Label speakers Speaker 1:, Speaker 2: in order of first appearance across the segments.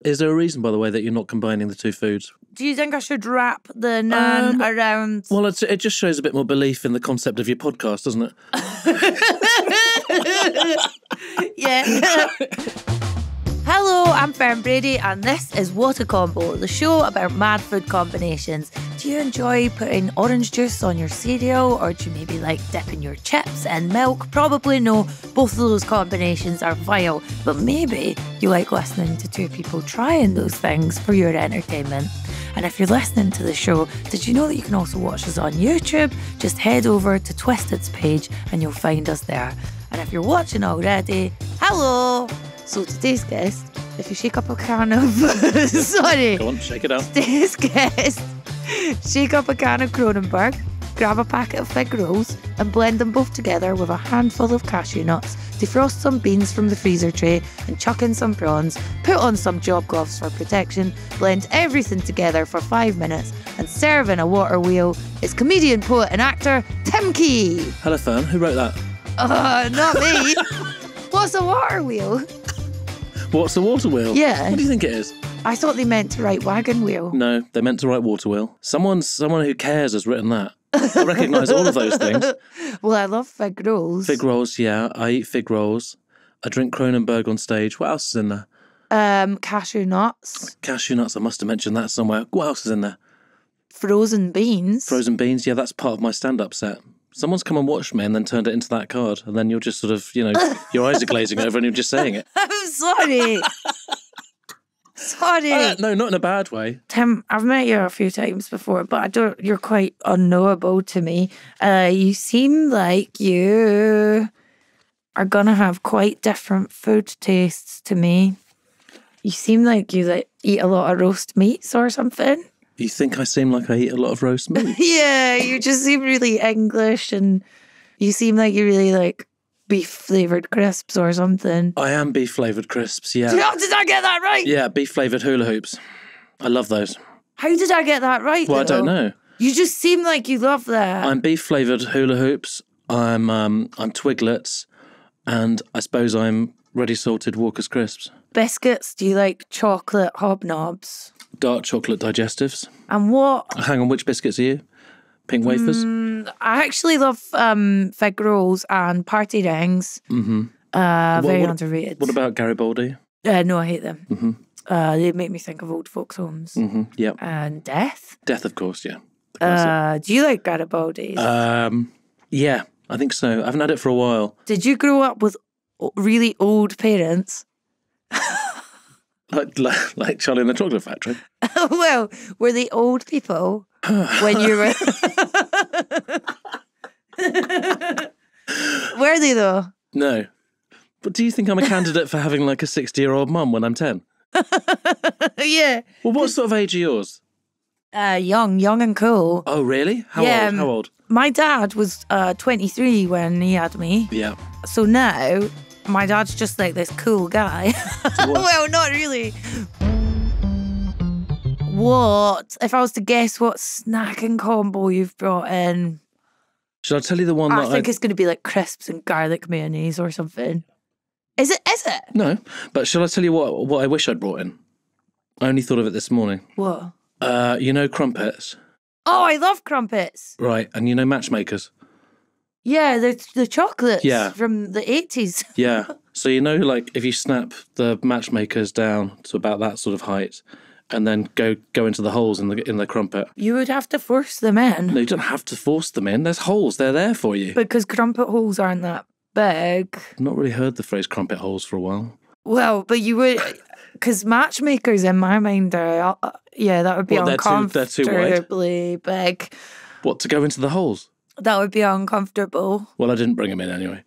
Speaker 1: Is there a reason, by the way, that you're not combining the two foods?
Speaker 2: Do you think I should wrap the naan around?
Speaker 1: Well, it just shows a bit more belief in the concept of your podcast, doesn't it?
Speaker 2: Yeah. Hello, I'm Fern Brady, and this is What a Combo, the show about mad food combinations. Do you enjoy putting orange juice on your cereal, or do you maybe like dipping your chips in milk? Probably no, both of those combinations are vile, but maybe you like listening to two people trying those things for your entertainment. And if you're listening to the show, did you know that you can also watch us on YouTube? Just head over to Twisted's page and you'll find us there. And if you're watching already, hello! So today's guest, if you shake up a can of... sorry.
Speaker 1: Go on, shake it up.
Speaker 2: Today's guest, shake up a can of Kronenberg, grab a packet of fig rolls and blend them both together with a handful of cashew nuts, defrost some beans from the freezer tray and chuck in some prawns, put on some job gloves for protection, blend everything together for 5 minutes and serve in a water wheel. It's comedian, poet and actor Tim Key.
Speaker 1: Hello, Fern. Who wrote that?
Speaker 2: Not me. What's a water wheel?
Speaker 1: What's a water wheel?
Speaker 2: Yeah.
Speaker 1: What do you think it is?
Speaker 2: I thought they meant to write wagon wheel.
Speaker 1: No, they meant to write water wheel. Someone who cares has written that. I recognise all of those things.
Speaker 2: Well, I love fig rolls.
Speaker 1: Fig rolls, yeah. I eat fig rolls. I drink Kronenberg on stage. What else is in there?
Speaker 2: Cashew nuts.
Speaker 1: Cashew nuts. I must have mentioned that somewhere. What else is in there?
Speaker 2: Frozen beans.
Speaker 1: Frozen beans. Yeah, that's part of my stand-up set. Someone's come and watched me and then turned it into that card. And then you're just sort of, your eyes are glazing over and you're just saying it.
Speaker 2: I'm sorry. Sorry.
Speaker 1: No, not in a bad way.
Speaker 2: Tim, I've met you a few times before, but you're quite unknowable to me. You seem like you are going to have quite different food tastes to me. You seem like you eat a lot of roast meats or something.
Speaker 1: You think I seem like I eat a lot of roast meat?
Speaker 2: Yeah, you just seem really English and you seem like you really like beef-flavoured crisps or something.
Speaker 1: I am beef-flavoured crisps, yeah.
Speaker 2: Did I get that right?
Speaker 1: Yeah, beef-flavoured hula hoops. I love those.
Speaker 2: How did I get that right,
Speaker 1: Well,
Speaker 2: though?
Speaker 1: I don't know.
Speaker 2: You just seem like you love that.
Speaker 1: I'm beef-flavoured hula hoops. I'm Twiglets. And I suppose I'm ready-salted Walker's crisps.
Speaker 2: Biscuits, do you like chocolate hobnobs?
Speaker 1: Dark chocolate digestives.
Speaker 2: And what?
Speaker 1: Hang on, which biscuits are you? Pink wafers?
Speaker 2: I actually love fig rolls and party rings.
Speaker 1: Mm-hmm.
Speaker 2: Very underrated.
Speaker 1: What about Garibaldi?
Speaker 2: No, I hate them.
Speaker 1: Mm-hmm.
Speaker 2: They make me think of old folks' homes.
Speaker 1: Mm-hmm. Yep.
Speaker 2: And death.
Speaker 1: Death, of course, yeah.
Speaker 2: Do you like Garibaldi's?
Speaker 1: Yeah, I think so. I haven't had it for a while.
Speaker 2: Did you grow up with really old parents?
Speaker 1: Like Charlie and the Chocolate Factory?
Speaker 2: Well, were they old people when you were... Were they, though?
Speaker 1: No. But do you think I'm a candidate for having like a 60-year-old mum when I'm 10?
Speaker 2: Yeah.
Speaker 1: Well, what sort of age are yours?
Speaker 2: Young and cool.
Speaker 1: Oh, really? How old?
Speaker 2: My dad was 23 when he had me.
Speaker 1: Yeah.
Speaker 2: So now, my dad's just like this cool guy. Well, not really. What? If I was to guess what snacking combo you've brought in...
Speaker 1: Should I tell you the one that
Speaker 2: I think it's going to be like crisps and garlic mayonnaise or something. Is it?
Speaker 1: No, but shall I tell you what I wish I'd brought in? I only thought of it this morning.
Speaker 2: What?
Speaker 1: Crumpets.
Speaker 2: Oh, I love crumpets.
Speaker 1: Right, and matchmakers.
Speaker 2: Yeah, the chocolates from the 80s.
Speaker 1: Yeah, so like if you snap the matchmakers down to about that sort of height and then go into the holes in the crumpet.
Speaker 2: You would have to force them in.
Speaker 1: No, you don't have to force them in. There's holes. They're there for you.
Speaker 2: Because crumpet holes aren't that big.
Speaker 1: I've not really heard the phrase crumpet holes for a while.
Speaker 2: Well, but you would... Because matchmakers in my mind are... that would be uncomfortably big.
Speaker 1: What, to go into the holes?
Speaker 2: That would be uncomfortable.
Speaker 1: Well, I didn't bring them in anyway.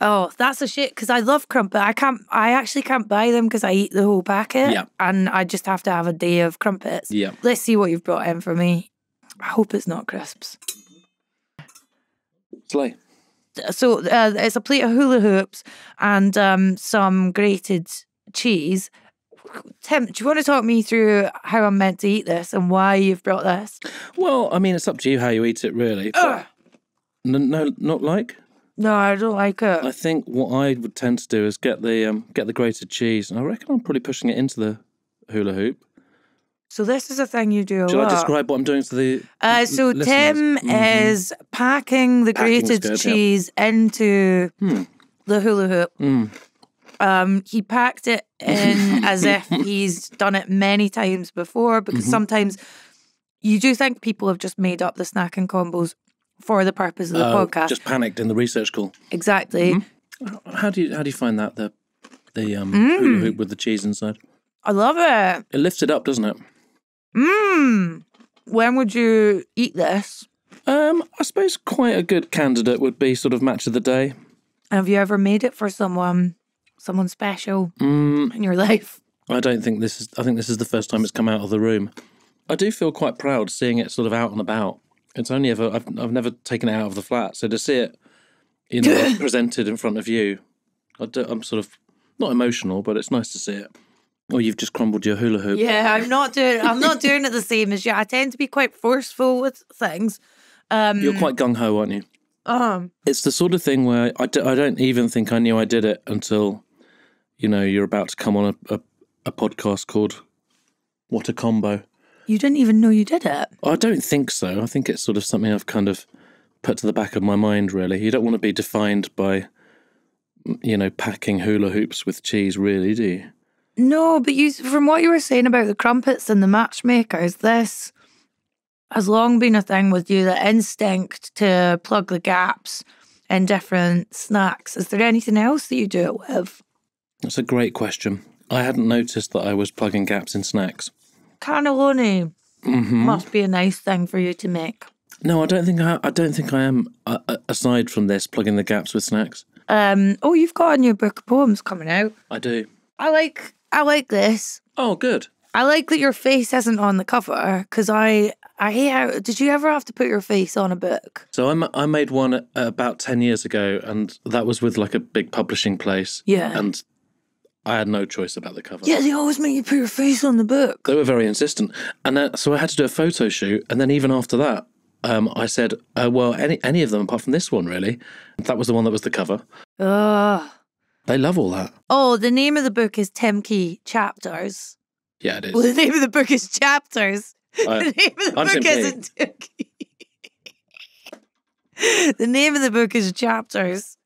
Speaker 2: Oh, that's a shit, because I love crumpet. I actually can't buy them because I eat the whole packet.
Speaker 1: Yeah.
Speaker 2: And I just have to have a day of crumpets.
Speaker 1: Yeah.
Speaker 2: Let's see what you've brought in for me. I hope it's not crisps.
Speaker 1: Slay.
Speaker 2: So it's a plate of hula hoops and some grated cheese. Tim, do you want to talk me through how I'm meant to eat this and why you've brought this?
Speaker 1: Well, I mean, it's up to you how you eat it, really. No, not like?
Speaker 2: No, I don't like it.
Speaker 1: I think what I would tend to do is get the grated cheese, and I reckon I'm probably pushing it into hula hoop.
Speaker 2: So this is a thing you do a
Speaker 1: Should
Speaker 2: lot.
Speaker 1: I describe what I'm doing to the
Speaker 2: So
Speaker 1: listeners?
Speaker 2: Tim is packing the
Speaker 1: Packing's
Speaker 2: grated
Speaker 1: good,
Speaker 2: cheese into the hula hoop. He packed it in as if he's done it many times before, because sometimes you do think people have just made up the snacking combos for the purpose of the podcast.
Speaker 1: Just panicked in the research call.
Speaker 2: Exactly.
Speaker 1: How do you find that the hula hoop with the cheese inside?
Speaker 2: I love it.
Speaker 1: It lifts it up, doesn't it?
Speaker 2: When would you eat this?
Speaker 1: I suppose quite a good candidate would be sort of match of the day.
Speaker 2: Have you ever made it for someone special in your life?
Speaker 1: I think this is the first time it's come out of the room. I do feel quite proud seeing it sort of out and about. It's only ever I've never taken it out of the flat, so to see it, presented in front of you, I'm sort of not emotional, but it's nice to see it. Or you've just crumbled your hula hoop.
Speaker 2: Yeah, I'm not doing it the same as you. I tend to be quite forceful with things.
Speaker 1: You're quite gung-ho, aren't you? It's the sort of thing where I don't even think I knew I did it until, you're about to come on a podcast called What a Combo.
Speaker 2: You didn't even know you did it?
Speaker 1: I don't think so. I think it's sort of something I've kind of put to the back of my mind, really. You don't want to be defined by, packing hula hoops with cheese, really, do you?
Speaker 2: No, but from what you were saying about the crumpets and the matchmakers, this has long been a thing with you, the instinct to plug the gaps in different snacks. Is there anything else that you do it with?
Speaker 1: That's a great question. I hadn't noticed that I was plugging gaps in snacks.
Speaker 2: Cannelloni must be a nice thing for you to make.
Speaker 1: No, I don't think I am. Aside from this, plugging the gaps with snacks.
Speaker 2: You've got a new book of poems coming out.
Speaker 1: I do.
Speaker 2: I like this.
Speaker 1: Oh, good.
Speaker 2: I like that your face isn't on the cover, because I hate how... Did you ever have to put your face on a book?
Speaker 1: So I made one about 10 years ago, and that was with like a big publishing place.
Speaker 2: Yeah.
Speaker 1: And I had no choice about the cover.
Speaker 2: Yeah, they always make you put your face on the book.
Speaker 1: They were very insistent. And so I had to do a photo shoot, and then even after that, I said, well, any of them apart from this one, really. That was the one that was the cover. They love all that.
Speaker 2: Oh, the name of the book is Tim Key Chapters.
Speaker 1: Yeah, it is.
Speaker 2: Well, the name of the book is Chapters. The name of the
Speaker 1: I'm
Speaker 2: book
Speaker 1: Tim
Speaker 2: isn't Tim Key. The name of the book is Chapters.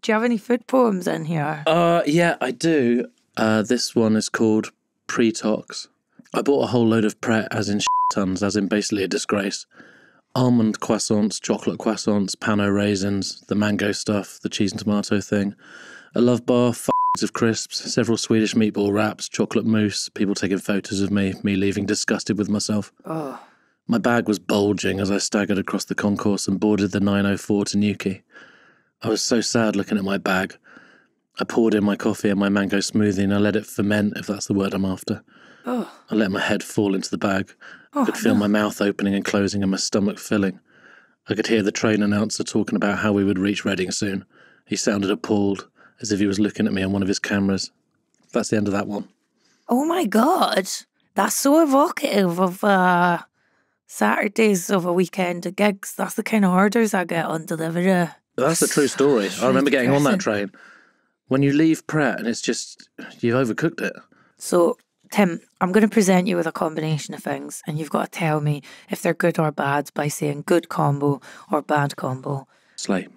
Speaker 2: Do you have any food poems in here?
Speaker 1: Yeah, I do. This one is called Pre-Tox. I bought a whole load of Pret, as in tons, as in basically a disgrace. Almond croissants, chocolate croissants, pano raisins, the mango stuff, the cheese and tomato thing. A love bar, of crisps, several Swedish meatball wraps, chocolate mousse, people taking photos of me leaving disgusted with myself.
Speaker 2: Oh.
Speaker 1: My bag was bulging as I staggered across the concourse and boarded the 904 to Newquay. I was so sad looking at my bag. I poured in my coffee and my mango smoothie and I let it ferment, if that's the word I'm after.
Speaker 2: Oh.
Speaker 1: I let my head fall into the bag. I could feel my mouth opening and closing and my stomach filling. I could hear the train announcer talking about how we would reach Reading soon. He sounded appalled, as if he was looking at me on one of his cameras. That's the end of that one.
Speaker 2: Oh my God. That's so evocative of Saturdays of a weekend of gigs. That's the kind of orders I get on delivery.
Speaker 1: That's a true story. I remember getting on that train. When you leave Pret and it's just, you've overcooked it.
Speaker 2: So, Tim, I'm going to present you with a combination of things and you've got to tell me if they're good or bad by saying good combo or bad combo.
Speaker 1: Slay.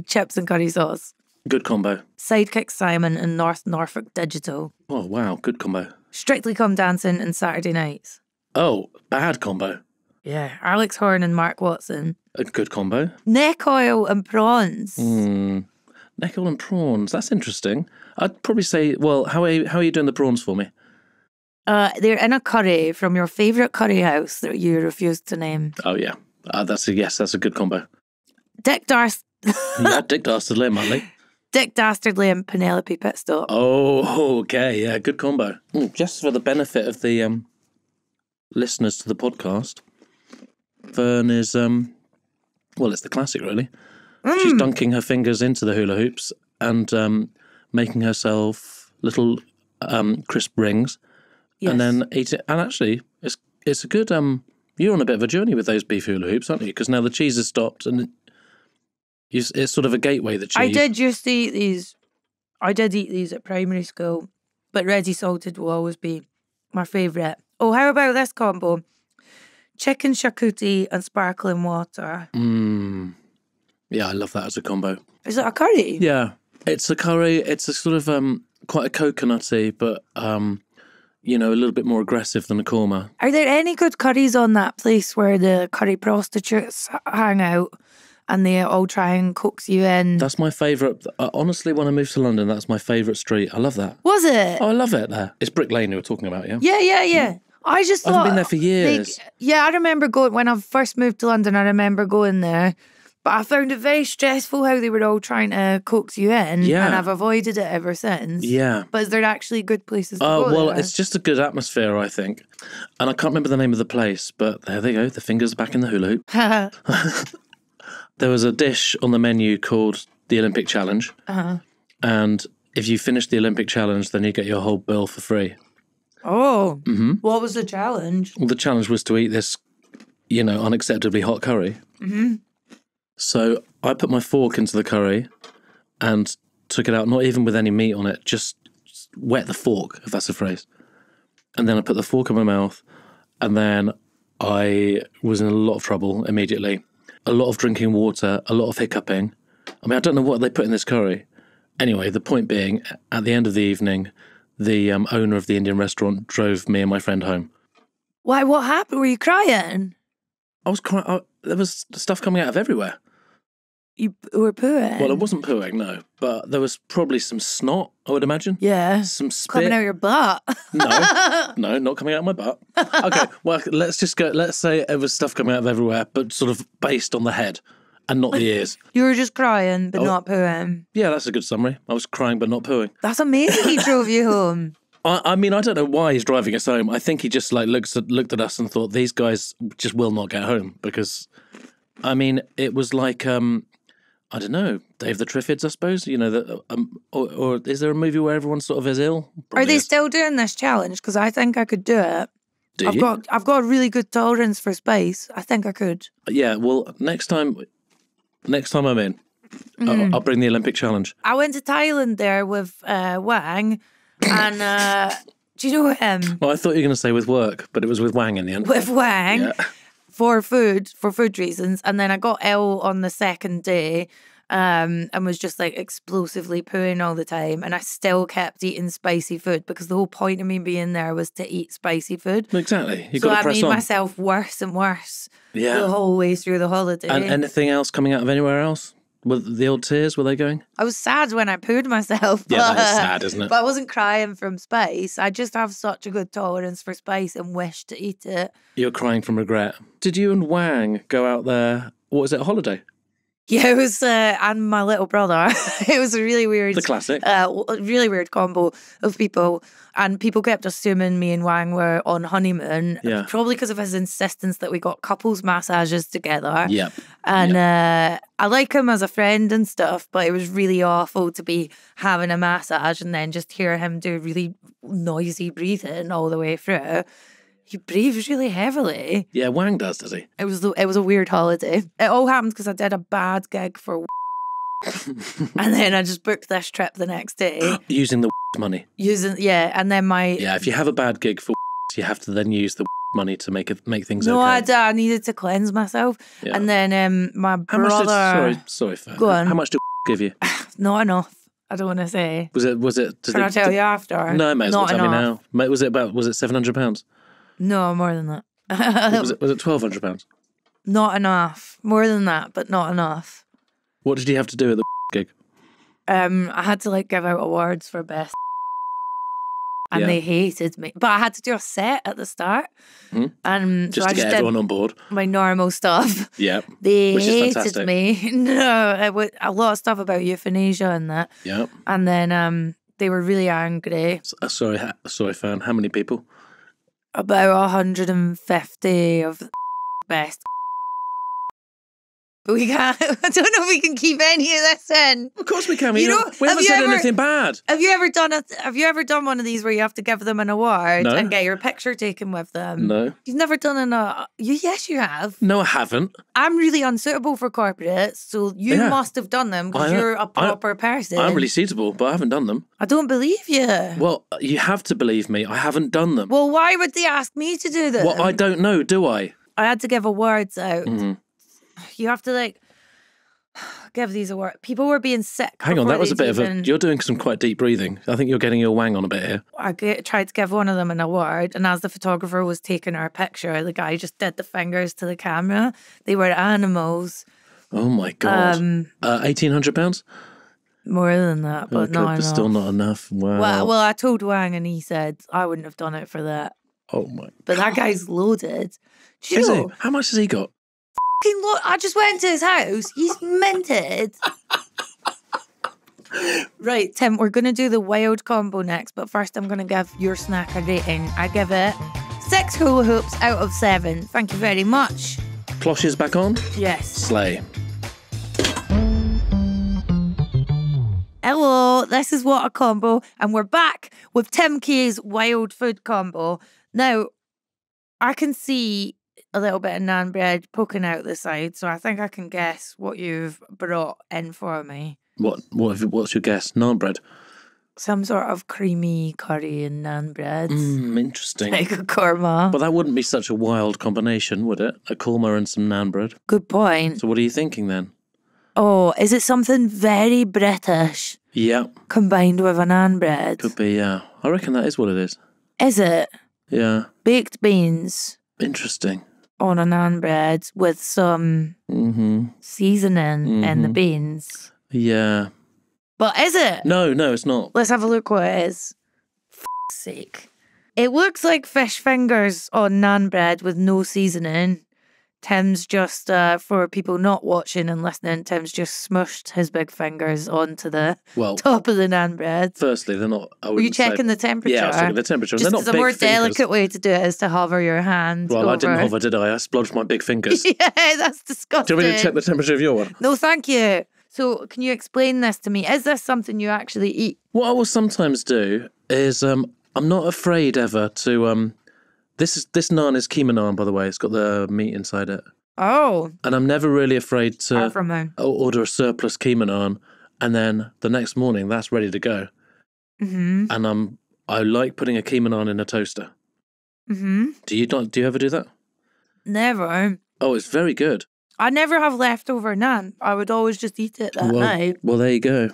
Speaker 2: Chips and curry sauce.
Speaker 1: Good combo.
Speaker 2: Sidekick Simon and North Norfolk Digital.
Speaker 1: Oh, wow. Good combo.
Speaker 2: Strictly Come Dancing and Saturday Nights.
Speaker 1: Oh, bad combo.
Speaker 2: Yeah. Alex Horn and Mark Watson.
Speaker 1: A good combo.
Speaker 2: Neck oil and prawns.
Speaker 1: Neck oil and prawns. That's interesting. I'd probably say, well, how are you doing the prawns for me?
Speaker 2: They're in a curry from your favourite curry house that you refused to name.
Speaker 1: Oh, yeah. That's a good combo.
Speaker 2: Dick Dastardly.
Speaker 1: Yeah, Dick Dastardly and Muttley.
Speaker 2: Dick Dastardly and Penelope Pitstop.
Speaker 1: Oh, okay. Yeah, good combo. Just for the benefit of the listeners to the podcast, Fern is, it's the classic, really. She's dunking her fingers into the hula hoops and making herself little crisp rings. Yes. And then eat it. And actually, it's a good, you're on a bit of a journey with those beef hula hoops, aren't you? Because now the cheese has stopped and it's sort of a gateway, the cheese.
Speaker 2: I did just eat these. I did eat these at primary school, but ready salted will always be my favourite. Oh, how about this combo? Chicken charcuterie and sparkling water.
Speaker 1: Yeah, I love that as a combo.
Speaker 2: Is it a curry?
Speaker 1: Yeah, it's a curry. It's a sort of quite a coconutty, but you know, a little bit more aggressive than a korma.
Speaker 2: Are there any good curries on that place where the curry prostitutes hang out and they all try and coax you in?
Speaker 1: That's my favourite. Honestly, when I moved to London, that's my favourite street. I love that.
Speaker 2: Was it?
Speaker 1: Oh, I love it there. It's Brick Lane you were talking about, yeah?
Speaker 2: Yeah. I just thought...
Speaker 1: I haven't been there for years.
Speaker 2: I remember going... When I first moved to London, I remember going there. But I found it very stressful how they were all trying to coax you in.
Speaker 1: Yeah.
Speaker 2: And I've avoided it ever since.
Speaker 1: Yeah.
Speaker 2: But is there actually good places to go
Speaker 1: well,
Speaker 2: there?
Speaker 1: it's just a good atmosphere, I think. And I can't remember the name of the place, but there they go. The fingers are back in the hula hoop. There was a dish on the menu called the Olympic Challenge. And if you finish the Olympic Challenge, then you get your whole bill for free.
Speaker 2: Oh. What was the challenge?
Speaker 1: Well, the challenge was to eat this, you know, unacceptably hot curry. So I put my fork into the curry and took it out, not even with any meat on it, just wet the fork, if that's a phrase. And then I put the fork in my mouth, and then I was in a lot of trouble immediately. A lot of drinking water, a lot of hiccuping. I mean, I don't know what they put in this curry. Anyway, the point being, at the end of the evening, the owner of the Indian restaurant drove me and my friend home.
Speaker 2: Why? What happened? Were you crying?
Speaker 1: I was crying. There was stuff coming out of everywhere.
Speaker 2: You were pooing?
Speaker 1: Well, it wasn't pooing, no. But there was probably some snot, I would imagine.
Speaker 2: Yeah.
Speaker 1: Some spit.
Speaker 2: Coming out your butt.
Speaker 1: No, not coming out of my butt. Okay, well, let's say it was stuff coming out of everywhere, but sort of based on the head and not the ears.
Speaker 2: You were just crying, but not pooing.
Speaker 1: Yeah, that's a good summary. I was crying, but not pooing.
Speaker 2: That's amazing he drove you home.
Speaker 1: I mean, I don't know why he's driving us home. I think he just looked at us and thought, these guys just will not get home. Because, I mean, it was like... I don't know, Dave the Triffids, I suppose. You know, or is there a movie where everyone sort of is ill? Probably
Speaker 2: Are they
Speaker 1: is.
Speaker 2: still doing this challenge? Because I think I could do it.
Speaker 1: Do you?
Speaker 2: I've got a really good tolerance for spice. I think I could.
Speaker 1: Yeah. Well, next time I'm in, I'll bring the Olympic challenge.
Speaker 2: I went to Thailand there with Wang, and do you know him?
Speaker 1: Well, I thought you were going to say with work, but it was with Wang in the end.
Speaker 2: With Wang.
Speaker 1: Yeah.
Speaker 2: For food reasons, and then I got ill on the second day and was just like explosively pooing all the time, and I still kept eating spicy food because the whole point of me being there was to eat spicy food.
Speaker 1: Exactly. You've
Speaker 2: so
Speaker 1: got to
Speaker 2: I
Speaker 1: press
Speaker 2: made
Speaker 1: on.
Speaker 2: myself worse and worse
Speaker 1: the
Speaker 2: whole way through the holiday.
Speaker 1: And anything else coming out of anywhere else? Were the old tears, were they going?
Speaker 2: I was sad when I pooed myself.
Speaker 1: Yeah, that is sad, isn't it?
Speaker 2: But I wasn't crying from spice. I just have such a good tolerance for spice and wish to eat it.
Speaker 1: You're crying from regret. Did you and Wang go out there, what was it, a holiday?
Speaker 2: Yeah, it was, and my little brother. It was a really weird...
Speaker 1: The classic.
Speaker 2: Really weird combo of people. And people kept assuming me and Wang were on honeymoon.
Speaker 1: Yeah.
Speaker 2: Probably because of his insistence that we got couples massages together.
Speaker 1: Yeah.
Speaker 2: And I like him as a friend and stuff, but it was really awful to be having a massage and then just hear him do really noisy breathing all the way through. He breathes really heavily.
Speaker 1: Yeah, Wang does he?
Speaker 2: It was a weird holiday. It all happened because I did a bad gig for and then I just booked this trip the next day.
Speaker 1: Using the money.
Speaker 2: And then
Speaker 1: Yeah, if you have a bad gig for you have to then use the money to make things
Speaker 2: no,
Speaker 1: okay.
Speaker 2: I needed to cleanse myself.
Speaker 1: Yeah.
Speaker 2: And then my brother...
Speaker 1: Sorry, Fern.
Speaker 2: Go on.
Speaker 1: How much did give you?
Speaker 2: Not enough. I don't want to say.
Speaker 1: Was it?
Speaker 2: Can I tell you after?
Speaker 1: No, may as well
Speaker 2: Not
Speaker 1: tell me
Speaker 2: enough.
Speaker 1: now. Was it £700?
Speaker 2: No, more than that.
Speaker 1: was it £1,200?
Speaker 2: Not enough. More than that, but not enough.
Speaker 1: What did you have to do at the gig?
Speaker 2: I had to give out awards for best, and they hated me. But I had to do a set at the start, and
Speaker 1: Just
Speaker 2: so
Speaker 1: to
Speaker 2: I
Speaker 1: get everyone on board.
Speaker 2: My normal stuff.
Speaker 1: Yeah,
Speaker 2: They
Speaker 1: which is
Speaker 2: hated
Speaker 1: fantastic.
Speaker 2: me. No, a lot of stuff about euthanasia and that.
Speaker 1: Yeah,
Speaker 2: and then they were really angry.
Speaker 1: Sorry, Fern. How many people?
Speaker 2: About 150 of best But we can't. I don't know if we can keep any of this in.
Speaker 1: Of course we can. We
Speaker 2: You know,
Speaker 1: haven't
Speaker 2: have you
Speaker 1: said
Speaker 2: ever-
Speaker 1: anything bad.
Speaker 2: Have you ever done one of these where you have to give them an award
Speaker 1: No.
Speaker 2: and get your picture taken with them?
Speaker 1: No.
Speaker 2: You've never done yes, you have.
Speaker 1: No, I haven't.
Speaker 2: I'm really unsuitable for corporates, so you
Speaker 1: Yeah.
Speaker 2: must have done them because you're a proper person.
Speaker 1: I'm really suitable, but I haven't done them.
Speaker 2: I don't believe you.
Speaker 1: Well, you have to believe me. I haven't done them.
Speaker 2: Well, why would they ask me to do them?
Speaker 1: Well, I don't know, do I?
Speaker 2: I had to give awards out.
Speaker 1: Mhm.
Speaker 2: You have to give these awards. People were being sick.
Speaker 1: Hang on, that was a bit of a...
Speaker 2: even...
Speaker 1: You're doing some quite deep breathing. I think you're getting your wang on a bit here.
Speaker 2: I tried to give one of them an award, and as the photographer was taking our picture, the guy just did the fingers to the camera. They were animals.
Speaker 1: Oh my God. £1,800?
Speaker 2: More than that, but
Speaker 1: Okay,
Speaker 2: not
Speaker 1: but
Speaker 2: enough.
Speaker 1: still not enough. Wow.
Speaker 2: Well, I told Wang, and he said I wouldn't have done it for that.
Speaker 1: Oh my...
Speaker 2: But that guy's loaded. Do you
Speaker 1: Is he?
Speaker 2: know?
Speaker 1: How much has he got?
Speaker 2: I just went to his house. He's minted. Right, Tim, we're going to do the wild combo next, but first I'm going to give your snack a rating. I give it 6 hula hoops out of 7. Thank you very much.
Speaker 1: Cloches back on?
Speaker 2: Yes.
Speaker 1: Slay.
Speaker 2: Hello, this is What a Combo, and we're back with Tim Kay's wild food combo. Now, I can see a little bit of naan bread poking out the side, so I think I can guess what you've brought in for me.
Speaker 1: What's your guess? Naan bread?
Speaker 2: Some sort of creamy curry and naan bread.
Speaker 1: Interesting.
Speaker 2: Like a korma.
Speaker 1: But that wouldn't be such a wild combination, would it? A korma and some naan bread.
Speaker 2: Good point.
Speaker 1: So what are you thinking then?
Speaker 2: Oh, is it something very British
Speaker 1: Yeah,
Speaker 2: combined with a naan bread?
Speaker 1: could be, yeah. I reckon that is what it is.
Speaker 2: Is it?
Speaker 1: Yeah.
Speaker 2: Baked beans
Speaker 1: Interesting.
Speaker 2: on a naan bread with some seasoning in the beans.
Speaker 1: Yeah.
Speaker 2: But is it?
Speaker 1: No, it's not.
Speaker 2: Let's have a look what it is. F***'s sake. It looks like fish fingers on naan bread with no seasoning. Tim's just, for people not watching and listening, Tim's just smushed his big fingers onto the top of the naan bread.
Speaker 1: Firstly, they're not...
Speaker 2: Were you checking the temperature?
Speaker 1: Yeah, I was checking the temperature.
Speaker 2: Just
Speaker 1: They're not
Speaker 2: because a
Speaker 1: big
Speaker 2: more
Speaker 1: fingers.
Speaker 2: delicate way to do it is to hover your hand
Speaker 1: Well,
Speaker 2: over.
Speaker 1: I didn't hover, did I? I splodged my big fingers.
Speaker 2: Yeah, that's disgusting.
Speaker 1: Do you want me to check the temperature of your one?
Speaker 2: No, thank you. So, can you explain this to me? Is this something you actually eat?
Speaker 1: What I will sometimes do is I'm not afraid ever to... This naan is keema naan, by the way. It's got the meat inside it.
Speaker 2: Oh.
Speaker 1: And I'm never really afraid to
Speaker 2: From home.
Speaker 1: order a surplus keema naan, and then the next morning that's ready to go.
Speaker 2: Mm-hmm.
Speaker 1: And I like putting a keema naan in a toaster.
Speaker 2: Mm-hmm.
Speaker 1: Do you ever do that?
Speaker 2: Never.
Speaker 1: Oh, it's very good.
Speaker 2: I never have leftover naan. I would always just eat it that night.
Speaker 1: Well, there you go.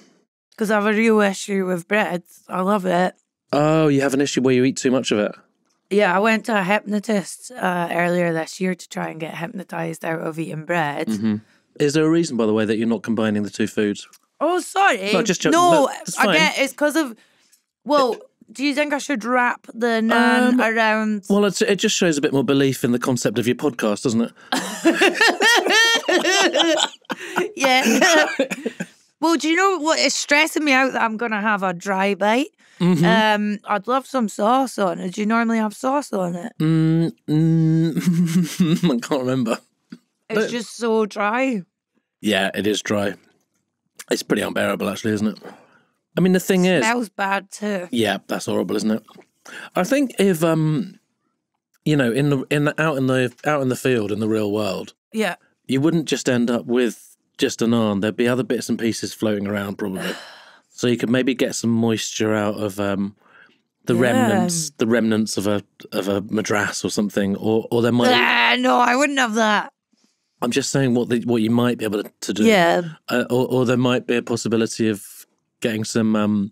Speaker 2: Because I have a real issue with bread. I love it.
Speaker 1: Oh, you have an issue where you eat too much of it?
Speaker 2: Yeah, I went to a hypnotist earlier this year to try and get hypnotised out of eating bread.
Speaker 1: Mm-hmm. Is there a reason, by the way, that you're not combining the two foods?
Speaker 2: Oh, sorry.
Speaker 1: No, just it's
Speaker 2: I
Speaker 1: fine.
Speaker 2: get it's because of... Well, do you think I should wrap the naan around...
Speaker 1: Well, it just shows a bit more belief in the concept of your podcast, doesn't it?
Speaker 2: Yeah. Well, do you know what is stressing me out that I'm going to have a dry bite? Mm-hmm. I'd love some sauce on it. Do you normally have sauce on it?
Speaker 1: I can't remember.
Speaker 2: It's just so dry.
Speaker 1: Yeah, it is dry. It's pretty unbearable, actually, isn't it? I mean, the thing is...
Speaker 2: Smells bad too.
Speaker 1: Yeah, that's horrible, isn't it? I think if out in the field in the real world,
Speaker 2: yeah,
Speaker 1: you wouldn't just end up with just a naan. There'd be other bits and pieces floating around, probably. So you could maybe get some moisture out of the remnants of a madras or something, or there might.
Speaker 2: No, I wouldn't have that.
Speaker 1: I'm just saying what you might be able to do.
Speaker 2: Yeah.
Speaker 1: Or there might be a possibility of getting some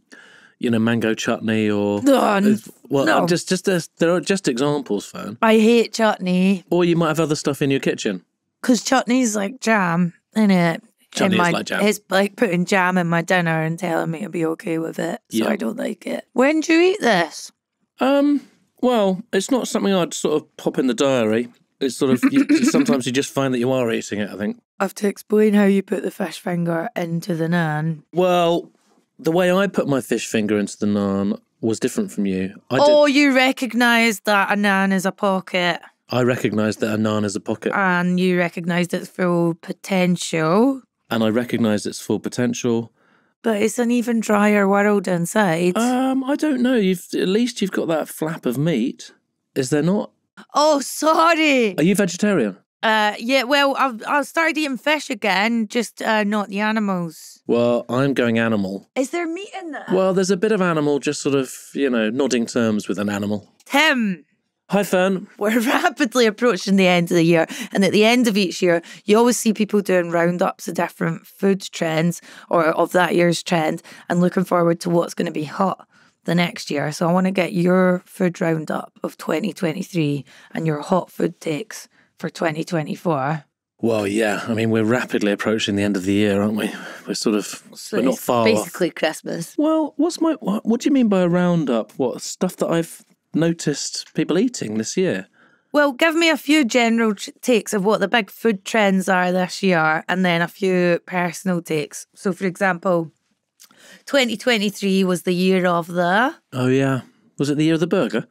Speaker 1: mango chutney or
Speaker 2: no.
Speaker 1: There are just examples, Fern.
Speaker 2: I hate chutney.
Speaker 1: Or you might have other stuff in your kitchen.
Speaker 2: Because chutney's like jam, innit?
Speaker 1: Chutney is like jam.
Speaker 2: It's like putting jam in my dinner and telling me to be okay with it. So
Speaker 1: Yeah.
Speaker 2: I don't like it. When do you eat this?
Speaker 1: Well, it's not something I'd sort of pop in the diary. It's sort of, sometimes you just find that you are eating it, I think.
Speaker 2: I have to explain how you put the fish finger into the naan.
Speaker 1: Well, the way I put my fish finger into the naan was different from you.
Speaker 2: You recognise that a naan is a pocket.
Speaker 1: I recognised that a nana's a pocket.
Speaker 2: And you recognised its full potential.
Speaker 1: And I recognised its full potential.
Speaker 2: But it's an even drier world inside.
Speaker 1: I don't know. At least you've got that flap of meat. Is there not?
Speaker 2: Oh, sorry.
Speaker 1: Are you vegetarian?
Speaker 2: Yeah, well, I've started eating fish again, just not the animals.
Speaker 1: Well, I'm going animal.
Speaker 2: Is there meat in there?
Speaker 1: Well, there's a bit of animal, just sort of, nodding terms with an animal.
Speaker 2: Tim.
Speaker 1: Hi, Fern.
Speaker 2: We're rapidly approaching the end of the year, and at the end of each year, you always see people doing roundups of different food trends or of that year's trend and looking forward to what's going to be hot the next year. So I want to get your food roundup of 2023 and your hot food takes for 2024.
Speaker 1: Well, yeah. I mean, we're rapidly approaching the end of the year, aren't we? We're not far off.
Speaker 2: Basically Christmas.
Speaker 1: Well, what do you mean by a roundup? What, stuff that I've noticed people eating this year?
Speaker 2: Well, give me a few general takes of what the big food trends are this year and then a few personal takes. So, for example, 2023 was the year of the...
Speaker 1: Oh, yeah. Was it the year of the burger?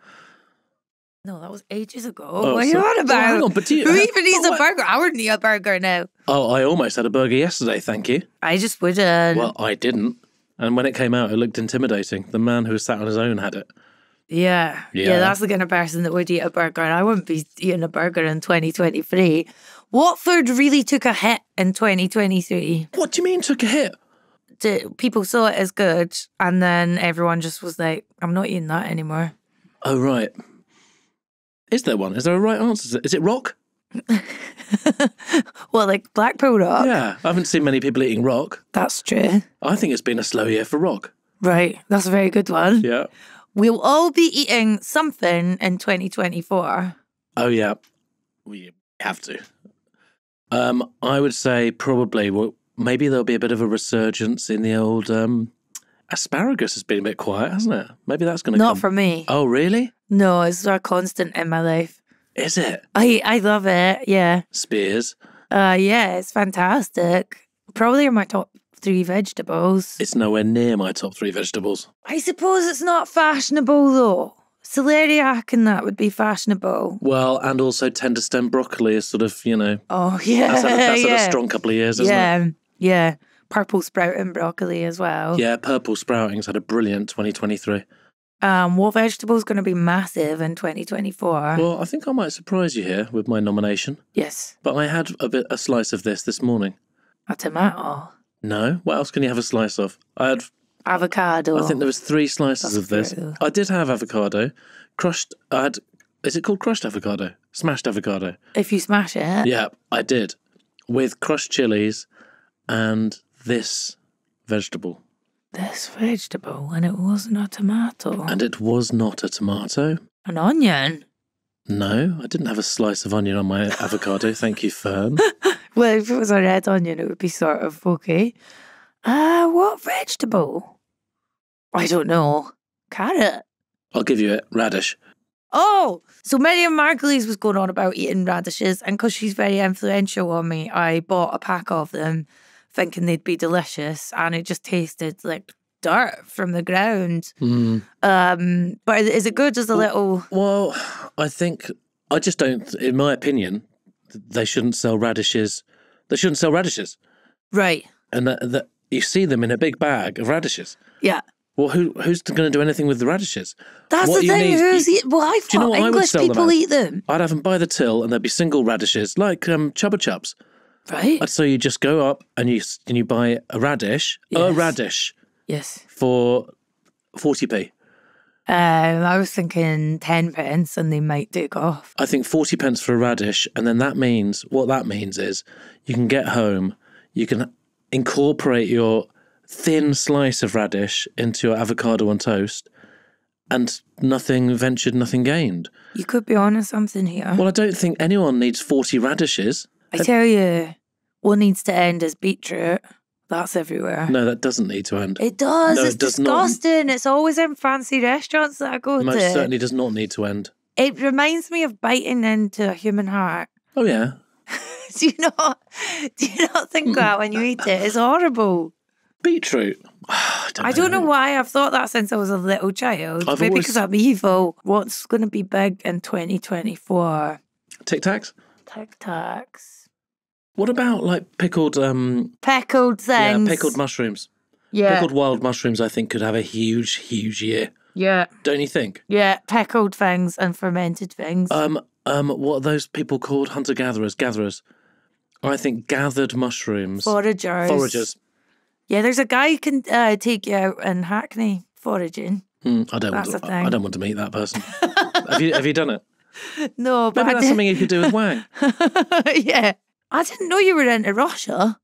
Speaker 2: No, that was ages ago.
Speaker 1: Oh,
Speaker 2: what are you on about?
Speaker 1: Hang on, but
Speaker 2: Who even eats a burger? I wouldn't eat a burger now.
Speaker 1: Oh, I almost had a burger yesterday, thank you.
Speaker 2: I just wouldn't.
Speaker 1: Well, I didn't. And when it came out, it looked intimidating. The man who was sat on his own had it.
Speaker 2: Yeah, that's the kind of person that would eat a burger. And I wouldn't be eating a burger in 2023. What food really took a hit in 2023?
Speaker 1: What do you mean took a hit?
Speaker 2: People saw it as good, and then everyone just was like, I'm not eating that anymore.
Speaker 1: Oh, right. Is there one? Is there a right answer? Is it rock?
Speaker 2: Well, like Blackpool rock?
Speaker 1: Yeah, I haven't seen many people eating rock.
Speaker 2: That's true.
Speaker 1: I think it's been a slow year for rock.
Speaker 2: Right, that's a very good one.
Speaker 1: Yeah.
Speaker 2: We'll all be eating something in 2024.
Speaker 1: Oh, yeah. We have to. I would say probably, maybe there'll be a bit of a resurgence in the old asparagus has been a bit quiet, hasn't it? Maybe that's going to
Speaker 2: Not for me.
Speaker 1: Oh, really?
Speaker 2: No, it's a constant in my life.
Speaker 1: Is it?
Speaker 2: I love it, yeah.
Speaker 1: Spears?
Speaker 2: Yeah, it's fantastic. Probably my top 3 vegetables.
Speaker 1: It's nowhere near my top 3 vegetables.
Speaker 2: I suppose it's not fashionable though. Celeriac and that would be fashionable.
Speaker 1: Well, and also tender stem broccoli is sort of,
Speaker 2: Oh, yeah.
Speaker 1: That's had a strong couple of years, hasn't it?
Speaker 2: Yeah. Purple sprouting broccoli as well.
Speaker 1: Yeah, purple sprouting's had a brilliant 2023.
Speaker 2: What vegetable's going to be massive in 2024?
Speaker 1: Well, I think I might surprise you here with my nomination.
Speaker 2: Yes.
Speaker 1: But I had a slice of this morning.
Speaker 2: A tomato?
Speaker 1: No. What else can you have a slice of? I had...
Speaker 2: Avocado.
Speaker 1: I think there was 3 slices of this.
Speaker 2: True.
Speaker 1: I did have avocado. Is it called crushed avocado? Smashed avocado.
Speaker 2: If you smash it.
Speaker 1: Yeah, I did. With crushed chilies and this vegetable.
Speaker 2: This vegetable, and it wasn't a tomato.
Speaker 1: And it was not a tomato.
Speaker 2: An onion?
Speaker 1: No, I didn't have a slice of onion on my avocado. Thank you, Fern.
Speaker 2: Well, if it was a red onion, it would be sort of okay. What vegetable? I don't know. Carrot?
Speaker 1: I'll give you it. Radish.
Speaker 2: Oh, so Miriam Margulies was going on about eating radishes, and because she's very influential on me, I bought a pack of them thinking they'd be delicious, and it just tasted like dirt from the ground. But is it good as a little...
Speaker 1: Well, I just don't, in my opinion, they shouldn't sell radishes. They shouldn't sell radishes.
Speaker 2: Right.
Speaker 1: And that you see them in a big bag of radishes.
Speaker 2: Yeah.
Speaker 1: Well, who's going to do anything with the radishes?
Speaker 2: That's the thing. Well, I thought English people eat them.
Speaker 1: I'd have them by the till, and there'd be single radishes, like Chupa Chups.
Speaker 2: Right.
Speaker 1: So you just go up and you buy a radish,
Speaker 2: Yes.
Speaker 1: for 40p.
Speaker 2: I was thinking 10 pence, and they might take off.
Speaker 1: I think 40 pence for a radish, and then what that means is you can get home, you can incorporate your thin slice of radish into your avocado on toast, and nothing ventured, nothing gained.
Speaker 2: You could be onto something here.
Speaker 1: Well, I don't think anyone needs 40 radishes.
Speaker 2: I tell you, what needs to end is beetroot. That's everywhere.
Speaker 1: No, that doesn't need to end.
Speaker 2: It does.
Speaker 1: No,
Speaker 2: It's
Speaker 1: it does
Speaker 2: disgusting. It's always in fancy restaurants that I go to.
Speaker 1: Most certainly does not need to end.
Speaker 2: It reminds me of biting into a human heart.
Speaker 1: Oh, yeah.
Speaker 2: Do you not think that when you eat it? It's horrible.
Speaker 1: Beetroot.
Speaker 2: I don't know why I've thought that since I was a little child. Maybe because I'm evil. What's going to be big in 2024?
Speaker 1: Tic Tacs?
Speaker 2: Tic Tacs.
Speaker 1: What about like pickled...
Speaker 2: Pickled things.
Speaker 1: Yeah, pickled mushrooms.
Speaker 2: Yeah.
Speaker 1: Pickled wild mushrooms, I think, could have a huge, huge year.
Speaker 2: Yeah.
Speaker 1: Don't you think?
Speaker 2: Yeah, pickled things and fermented things.
Speaker 1: What are those people called? Gatherers. I think gathered mushrooms.
Speaker 2: Foragers. Yeah, there's a guy who can take you out in Hackney foraging.
Speaker 1: I don't want to meet that person. Have you done it?
Speaker 2: No, but
Speaker 1: maybe that's something you could do with Wang.
Speaker 2: Yeah. I didn't know you were into Russia.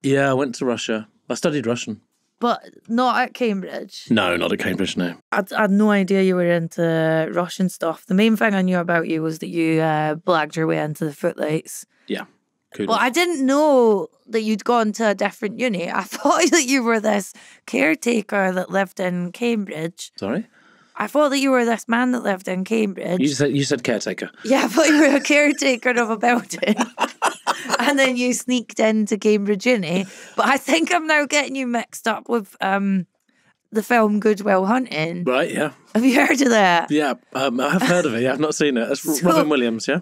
Speaker 1: Yeah, I went to Russia. I studied Russian.
Speaker 2: But not at Cambridge.
Speaker 1: No, not at Cambridge, no.
Speaker 2: I had no idea you were into Russian stuff. The main thing I knew about you was that you blagged your way into the footlights.
Speaker 1: Yeah. Cool.
Speaker 2: Well, I didn't know that you'd gone to a different uni. I thought that you were this caretaker that lived in Cambridge.
Speaker 1: Sorry?
Speaker 2: I thought that you were this man that lived in Cambridge.
Speaker 1: You said caretaker.
Speaker 2: Yeah, I thought you were a caretaker of a building. And then you sneaked into Cambridge Uni. But I think I'm now getting you mixed up with the film Good Will Hunting.
Speaker 1: Right, yeah.
Speaker 2: Have you heard of that?
Speaker 1: Yeah, I have heard of it. Yeah, I've not seen it. It's Robin Williams, yeah?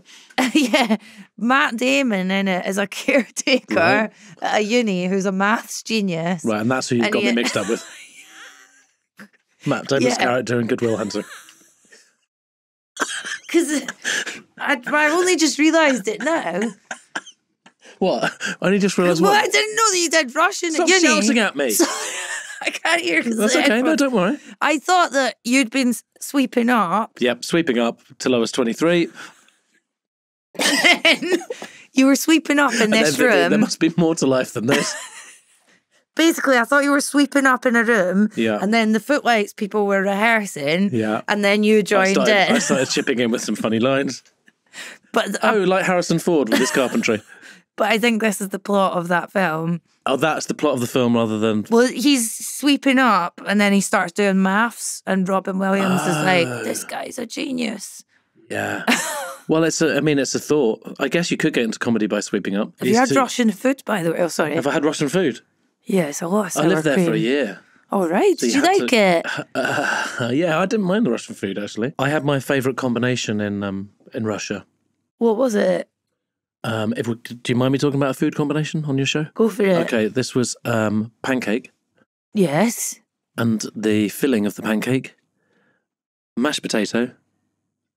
Speaker 2: Yeah. Matt Damon in it is a caretaker at a uni who's a maths genius.
Speaker 1: Right, and that's who you've got me mixed up with. Matt Damon's character in Good Will Hunting.
Speaker 2: Because I only just realised it now.
Speaker 1: What? I only just realised what?
Speaker 2: Well, I didn't know that you did Russian
Speaker 1: Stop
Speaker 2: at uni.
Speaker 1: shouting at me.
Speaker 2: So, I can't hear.
Speaker 1: That's okay. No, don't worry.
Speaker 2: I thought that you'd been sweeping up.
Speaker 1: Yep, sweeping up till I was 23.
Speaker 2: And then you were sweeping up in this room.
Speaker 1: There must be more to life than this.
Speaker 2: Basically, I thought you were sweeping up in a room.
Speaker 1: Yeah.
Speaker 2: And then the footlights people were rehearsing.
Speaker 1: Yeah.
Speaker 2: And then you joined in.
Speaker 1: I started chipping in with some funny lines.
Speaker 2: But
Speaker 1: like Harrison Ford with his carpentry.
Speaker 2: But I think this is the plot of that film.
Speaker 1: Oh, that's the plot of the film rather than...
Speaker 2: Well, he's sweeping up and then he starts doing maths and Robin Williams is like, this guy's a genius.
Speaker 1: Yeah. Well, it's a thought. I guess you could get into comedy by sweeping up.
Speaker 2: Have you had Russian food, by the way? Oh, sorry.
Speaker 1: Have I had Russian food?
Speaker 2: Yeah, it's a lot of sour
Speaker 1: I lived there
Speaker 2: cream.
Speaker 1: for a year.
Speaker 2: Oh, right.
Speaker 1: So
Speaker 2: Did you like it?
Speaker 1: Yeah, I didn't mind the Russian food, actually. I had my favourite combination in Russia.
Speaker 2: What was it?
Speaker 1: Do you mind me talking about a food combination on your show?
Speaker 2: Go for it.
Speaker 1: Okay, this was pancake.
Speaker 2: Yes.
Speaker 1: And the filling of the pancake, mashed potato,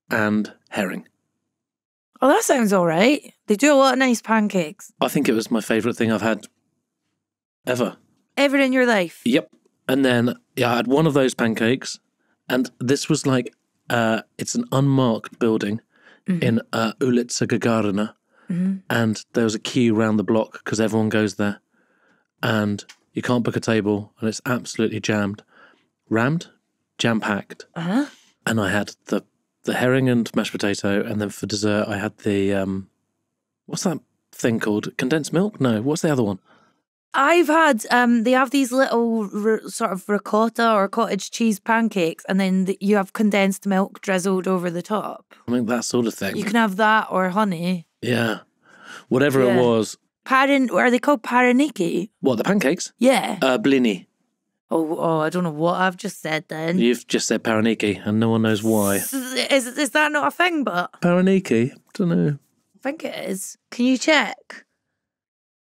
Speaker 1: and herring.
Speaker 2: Oh, that sounds all right. They do a lot of nice pancakes.
Speaker 1: I think it was my favourite thing I've had ever.
Speaker 2: Ever in your life?
Speaker 1: Yep. And then, I had one of those pancakes, and this was like, it's an unmarked building in Ulitsa Gagarina. Mm-hmm. And there was a queue round the block because everyone goes there. And you can't book a table and it's absolutely jam-packed.
Speaker 2: Uh-huh.
Speaker 1: And I had the herring and mashed potato, and then for dessert I had the, what's that thing called? Condensed milk? No, what's the other one?
Speaker 2: I've had, they have these little sort of ricotta or cottage cheese pancakes and then you have condensed milk drizzled over the top.
Speaker 1: I mean, that sort of thing.
Speaker 2: You can have that or honey.
Speaker 1: Yeah. Whatever it was.
Speaker 2: Are they called paraniki?
Speaker 1: What, the pancakes?
Speaker 2: Yeah.
Speaker 1: Blini.
Speaker 2: Oh, I don't know what I've just said then.
Speaker 1: You've just said paraniki and no one knows why.
Speaker 2: Is that not a thing, but?
Speaker 1: Paraniki? Don't know.
Speaker 2: I think it is. Can you check?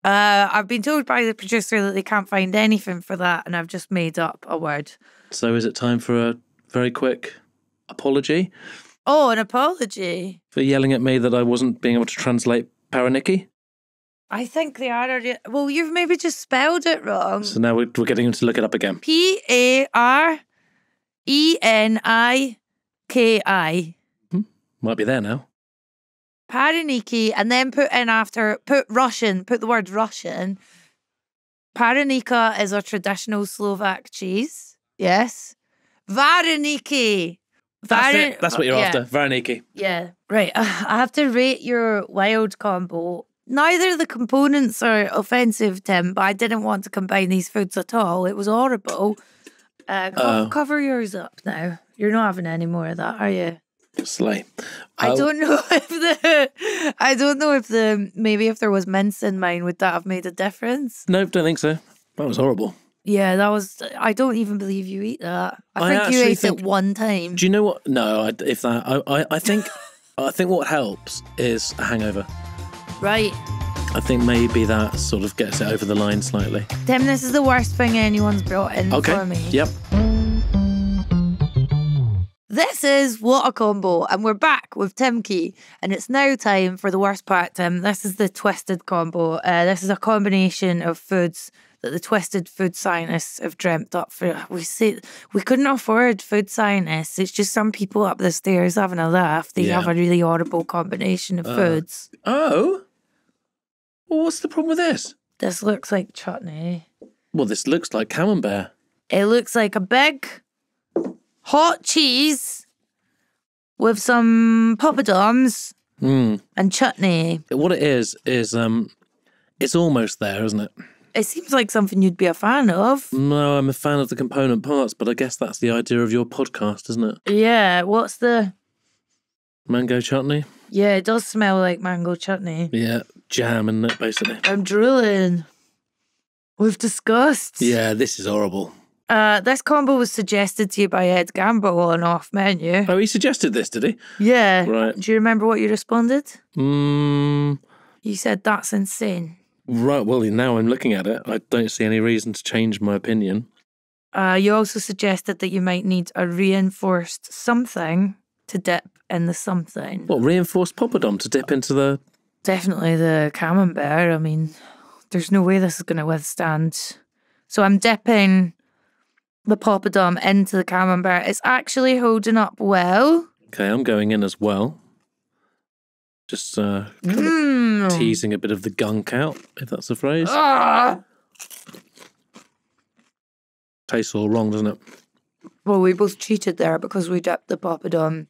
Speaker 2: I've been told by the producer that they can't find anything for that and I've just made up a word.
Speaker 1: So is it time for a very quick apology?
Speaker 2: Oh, an apology?
Speaker 1: For yelling at me that I wasn't being able to translate paraniki?
Speaker 2: I think they are. Well, you've maybe just spelled it wrong.
Speaker 1: So now we're getting him to look it up again.
Speaker 2: Pareniki.
Speaker 1: Might be there now.
Speaker 2: Paraniki, and then put the word Russian. Paranika is a traditional Slovak cheese. Yes. Vareniki.
Speaker 1: That's it. That's what you're after. Vareniki.
Speaker 2: Yeah. Right. I have to rate your wild combo. Neither of the components are offensive, Tim, but I didn't want to combine these foods at all. It was horrible. Cover yours up now. You're not having any more of that, are you?
Speaker 1: Slay.
Speaker 2: I don't know if maybe if there was mince in mine, would that have made a difference?
Speaker 1: Nope, don't think so. That was horrible.
Speaker 2: Yeah, I don't even believe you eat that. I think you ate it one time.
Speaker 1: Do you know what? No, I think I think what helps is a hangover.
Speaker 2: Right.
Speaker 1: I think maybe that sort of gets it over the line slightly.
Speaker 2: Tim, this is the worst thing anyone's brought in for me.
Speaker 1: Yep.
Speaker 2: This is What a Combo, and we're back with Tim Key, and it's now time for the worst part, Tim. This is the twisted combo. This is a combination of foods that the twisted food scientists have dreamt up for. We couldn't afford food scientists. It's just some people up the stairs having a laugh. They have a really horrible combination of foods.
Speaker 1: Oh? Well, what's the problem with this?
Speaker 2: This looks like chutney.
Speaker 1: Well, this looks like camembert.
Speaker 2: It looks like a big hot cheese with some poppadoms and chutney.
Speaker 1: What it is it's almost there, isn't it?
Speaker 2: It seems like something you'd be a fan of.
Speaker 1: No, I'm a fan of the component parts, but I guess that's the idea of your podcast, isn't it?
Speaker 2: Yeah, what's the...
Speaker 1: Mango chutney?
Speaker 2: Yeah, it does smell like mango chutney.
Speaker 1: Yeah, jam, isn't it, basically?
Speaker 2: I'm drooling. We've discussed.
Speaker 1: Yeah, this is horrible.
Speaker 2: This combo was suggested to you by Ed Gamble on Off Menu.
Speaker 1: Oh, he suggested this, did he?
Speaker 2: Yeah.
Speaker 1: Right.
Speaker 2: Do you remember what you responded?
Speaker 1: You
Speaker 2: said, that's insane.
Speaker 1: Right, well, now I'm looking at it. I don't see any reason to change my opinion.
Speaker 2: You also suggested that you might need a reinforced something to dip in the something.
Speaker 1: What, reinforced poppadom to dip into the...
Speaker 2: Definitely the camembert. I mean, there's no way this is going to withstand. So I'm dipping the poppadom into the camembert. It's actually holding up well.
Speaker 1: Okay, I'm going in as well. Just kind of teasing a bit of the gunk out, if that's the phrase. Tastes all wrong, doesn't it?
Speaker 2: Well, we both cheated there because we dipped the poppadom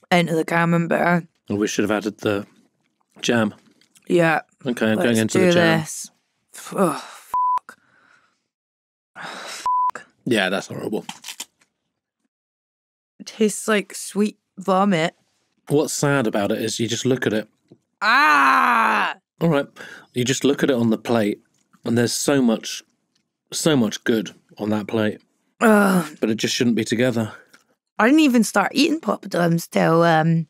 Speaker 2: into the camembert.
Speaker 1: Well, we should have added the jam.
Speaker 2: Yeah.
Speaker 1: Okay, I'm going into the jam.
Speaker 2: This. Oh,
Speaker 1: Yeah, that's horrible.
Speaker 2: it tastes like sweet vomit.
Speaker 1: What's sad about it is you just look at it.
Speaker 2: Ah!
Speaker 1: All right. You just look at it on the plate, and there's so much good on that plate. But it just shouldn't be together.
Speaker 2: I didn't even start eating poppadoms till in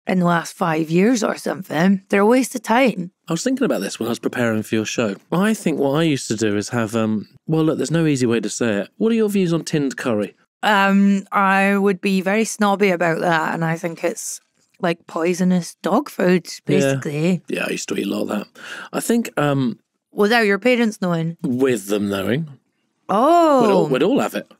Speaker 2: the last 5 years or something. They're a waste of time.
Speaker 1: I was thinking about this when I was preparing for your show. I think what I used to do is have, well, look, there's no easy way to say it. What are your views on tinned curry?
Speaker 2: I would be very snobby about that, and I think it's like poisonous dog food, basically.
Speaker 1: Yeah, I used to eat a lot of that. I think...
Speaker 2: without your parents knowing?
Speaker 1: With them knowing.
Speaker 2: Oh.
Speaker 1: We'd all have it.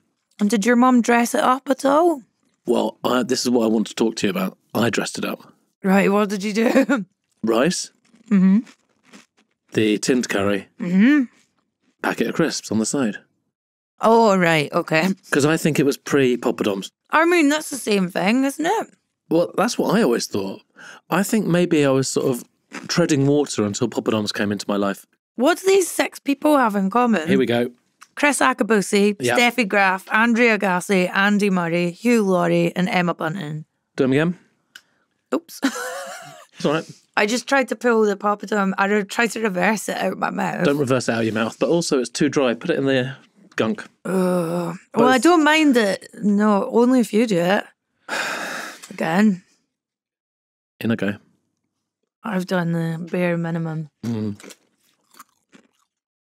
Speaker 2: And did your mum dress it up at all?
Speaker 1: Well, this is what I want to talk to you about. I dressed it up.
Speaker 2: Right, what did you do?
Speaker 1: Rice.
Speaker 2: Mm-hmm.
Speaker 1: The tinned curry.
Speaker 2: Mm-hmm.
Speaker 1: Packet of crisps on the side.
Speaker 2: Oh, right, okay.
Speaker 1: Because I think it was pre-poppadoms.
Speaker 2: I mean, that's the same thing, isn't it?
Speaker 1: Well, that's what I always thought. I think maybe I was sort of treading water until poppadoms came into my life.
Speaker 2: What do these 6 people have in common?
Speaker 1: Here we go.
Speaker 2: Chris Akabusi,
Speaker 1: Yep.
Speaker 2: Steffi Graf, Andrea Gassi, Andy Murray, Hugh Laurie, and Emma Bunton.
Speaker 1: Do them again.
Speaker 2: Oops.
Speaker 1: It's all right.
Speaker 2: I just tried to pull the poppadom. I tried to reverse it out of my mouth.
Speaker 1: Don't reverse it out of your mouth. But also, it's too dry. Put it in the gunk.
Speaker 2: Well, I don't mind it. No, only if you do it. Again.
Speaker 1: In I go.
Speaker 2: I've done the bare minimum.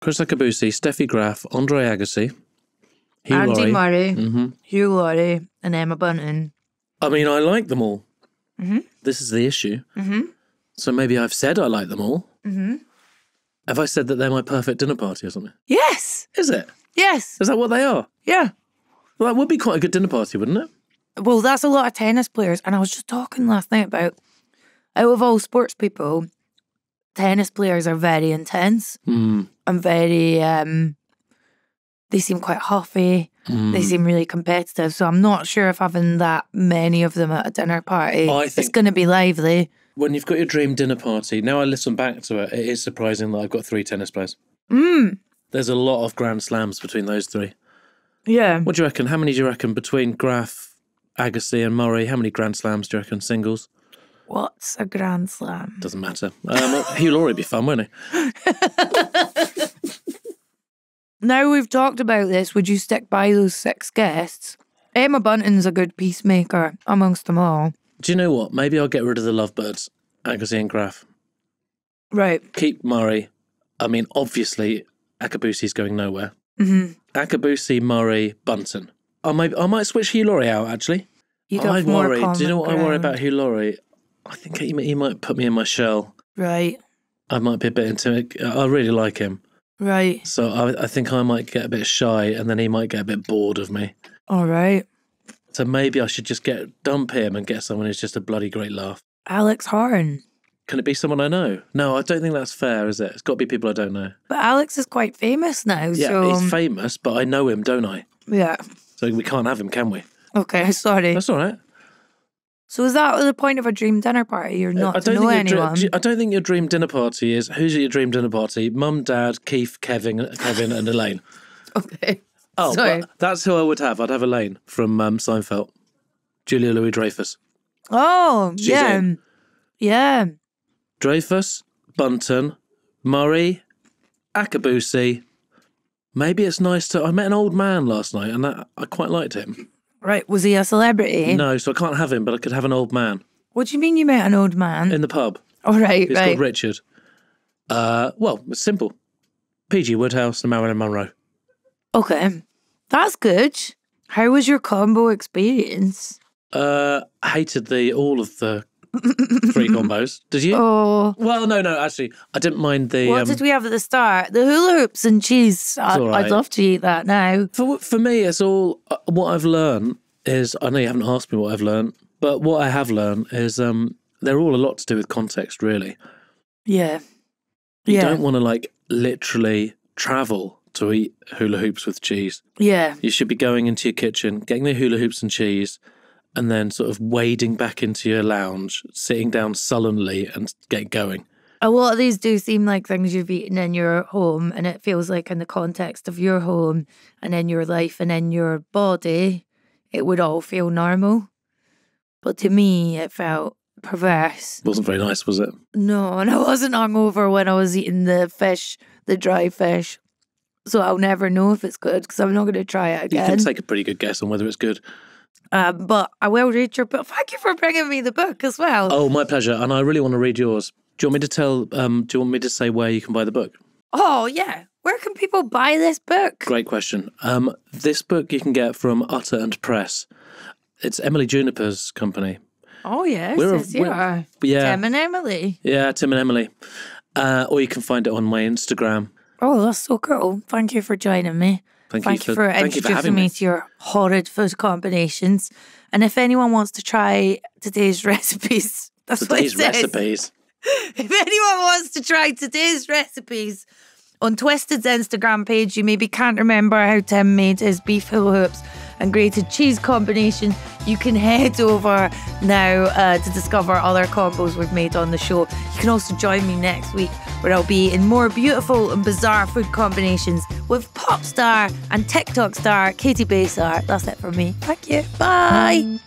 Speaker 1: Chris Akabusi, Steffi Graf, Andre Agassi, Hugh
Speaker 2: Andy
Speaker 1: Laurie.
Speaker 2: Murray, Hugh Laurie, and Emma Bunton.
Speaker 1: I mean, I like them all. This is the issue. So maybe I've said I like them all. Have I said that they're my perfect dinner party or something?
Speaker 2: Yes.
Speaker 1: Is it?
Speaker 2: Yes.
Speaker 1: Is that what they are?
Speaker 2: Yeah.
Speaker 1: Well, that would be quite a good dinner party, wouldn't it?
Speaker 2: Well, that's a lot of tennis players. And I was just talking last night about, out of all sports people, tennis players are very intense and very, they seem quite huffy. They seem really competitive. So I'm not sure if having that many of them at a dinner party, it's going to be lively.
Speaker 1: When you've got your dream dinner party, now I listen back to it, it is surprising that I've got 3 tennis players. There's a lot of Grand Slams between those 3.
Speaker 2: Yeah.
Speaker 1: What do you reckon? How many do you reckon between Graf, Agassi and Murray? How many Grand Slams do you reckon? Singles?
Speaker 2: What's a Grand Slam?
Speaker 1: Doesn't matter. Hugh Laurie would be fun, wouldn't he?
Speaker 2: Now we've talked about this, would you stick by those 6 guests? Emma Bunton's a good peacemaker amongst them all.
Speaker 1: Do you know what? Maybe I'll get rid of the lovebirds, Agassi and Graf.
Speaker 2: Right.
Speaker 1: Keep Murray. I mean, obviously, Akabusi's going nowhere.
Speaker 2: Mm-hmm.
Speaker 1: Akabusi, Murray, Bunton. I might switch Hugh Laurie out, actually.
Speaker 2: You got
Speaker 1: I
Speaker 2: more
Speaker 1: worry.
Speaker 2: common
Speaker 1: Do you know what I worry
Speaker 2: ground.
Speaker 1: about Hugh Laurie? I think he might put me in my shell.
Speaker 2: Right.
Speaker 1: I might be a bit intimidated. I really like him.
Speaker 2: Right.
Speaker 1: So I think I might get a bit shy and then he might get a bit bored of me.
Speaker 2: All right.
Speaker 1: So maybe I should just dump him and get someone who's just a bloody great laugh.
Speaker 2: Alex Horn.
Speaker 1: Can it be someone I know? No, I don't think that's fair, is it? It's got to be people I don't know.
Speaker 2: But Alex is quite famous now.
Speaker 1: Yeah,
Speaker 2: so,
Speaker 1: he's famous, but I know him, don't I?
Speaker 2: Yeah.
Speaker 1: So we can't have him, can we?
Speaker 2: Okay, sorry.
Speaker 1: That's all right.
Speaker 2: So is that the point of a dream dinner party? You're not to know anyone?
Speaker 1: I don't think your dream dinner party is... Who's at your dream dinner party? Mum, Dad, Keith, Kevin and Elaine.
Speaker 2: Okay.
Speaker 1: Oh,
Speaker 2: sorry.
Speaker 1: well, that's who I would have. I'd have Elaine from Seinfeld. Julia Louis-Dreyfus.
Speaker 2: Oh,
Speaker 1: She's
Speaker 2: yeah.
Speaker 1: in.
Speaker 2: Yeah.
Speaker 1: Dreyfus, Bunton, Murray, Akabusi. Maybe it's nice to... I met an old man last night and I quite liked him.
Speaker 2: Right. Was he a celebrity?
Speaker 1: No, so I can't have him, but I could have an old man.
Speaker 2: What do you mean you met an old man?
Speaker 1: In the pub.
Speaker 2: Oh, right,
Speaker 1: He's called Richard. Well, it's simple. P.G. Woodhouse and Marilyn Monroe.
Speaker 2: Okay. That's good. How was your combo experience?
Speaker 1: Hated all of the 3 combos. Did you?
Speaker 2: Oh.
Speaker 1: Well, no, actually, I didn't mind the...
Speaker 2: What did we have at the start? The hula hoops and cheese.
Speaker 1: all right.
Speaker 2: I'd love to eat that now.
Speaker 1: For me, it's all... what I've learned is... I know you haven't asked me what I've learned, but what I have learned is they're all a lot to do with context, really.
Speaker 2: Yeah.
Speaker 1: You don't want to, literally travel to eat hula hoops with cheese.
Speaker 2: Yeah.
Speaker 1: You should be going into your kitchen, getting the hula hoops and cheese, and then sort of wading back into your lounge, sitting down sullenly and get going.
Speaker 2: A lot of these do seem like things you've eaten in your home, and it feels like in the context of your home and in your life and in your body, it would all feel normal. But to me, it felt perverse.
Speaker 1: Wasn't very nice, was it?
Speaker 2: No, and I wasn't hungover when I was eating the fish, the dry fish. So I'll never know if it's good because I'm not going to try it
Speaker 1: You
Speaker 2: again.
Speaker 1: can take a pretty good guess on whether it's good.
Speaker 2: But I will read your book. Thank you for bringing me the book as well.
Speaker 1: Oh, my pleasure. And I really want to read yours. Do you want me to do you want me to say where you can buy the book?
Speaker 2: Oh, yeah. Where can people buy this book?
Speaker 1: Great question. This book you can get from Utter and Press. It's Emily Juniper's company.
Speaker 2: Oh, yes.
Speaker 1: Yeah.
Speaker 2: Tim and Emily.
Speaker 1: Yeah, Tim and Emily. Or you can find it on my Instagram.
Speaker 2: Oh, that's so cool. Thank you for joining me. Thank you for introducing me to your horrid food combinations. And if anyone wants to try today's recipes, that's what it
Speaker 1: Today's
Speaker 2: says.
Speaker 1: recipes.
Speaker 2: If anyone wants to try today's recipes on Twisted's Instagram page, you maybe can't remember how Tim made his beef hula hoops and grated cheese combination, you can head over now to discover other combos we've made on the show. You can also join me next week where I'll be in more beautiful and bizarre food combinations with pop star and TikTok star Katie Baysar. That's it from me. Thank you. Bye.